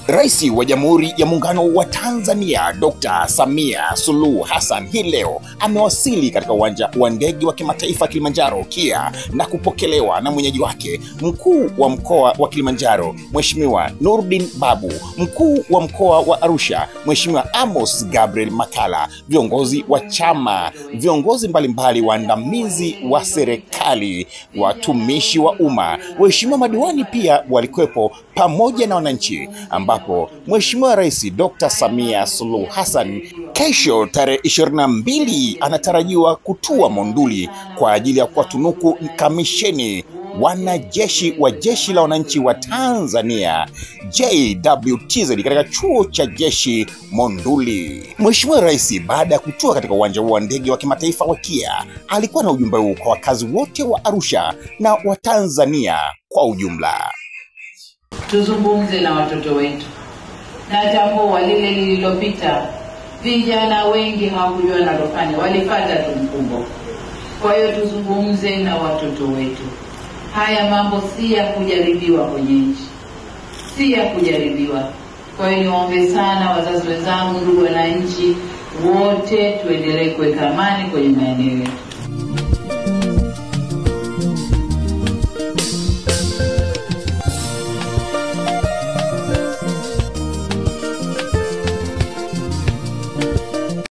Rais wa Jamhuri ya Muungano wa Tanzania Dr. Samia Suluhu Hassan hii leo amewasili katika uwanja wa ndege wa kimataifa Kilimanjaro KIA na kupokelewa na mwenyeji wake mkuu wa mkoa wa Kilimanjaro Mheshimiwa Nurdin Babu, mkuu wa mkoa wa Arusha Mheshimiwa Amos Gabriel Makalla, viongozi wa chama, viongozi mbalimbali, waandamizi wa serikali, watumishi wa umma, waheshimiwa madiwani pia walikuwepo pamoja na wananchi, ambapo Mheshimiwa Rais Dr. Samia Suluhu Hassan kesho tarehe 22 anatarajiwa kutua Monduli kwa ajili ya kuwatunuku kamisheni wanajeshi wa Jeshi la Wananchi wa Tanzania JWTZ katika chuo cha jeshi Monduli. Mheshimiwa Rais baada ya kutua katika uwanja wa ndege wa kimataifa wa KIA alikuwa na ujumbe huu kwa wakazi wote wa Arusha na wa Tanzania kwa ujumla. Tuzungumze na watoto wetu. Na tambua lile lililopita, vijana wengi hawakujua nalofanya, walipata tu mkumbo. Kwa hiyo tuzungumze na watoto wetu. Haya mambo si ya kujaribiwa kwenye nchi, si ya kujaribiwa. Kwa hiyo niwaombe sana wazazi wenzangu, ndugu wananchi wote, tuendelee kuweka amani kwenye maeneo yetu.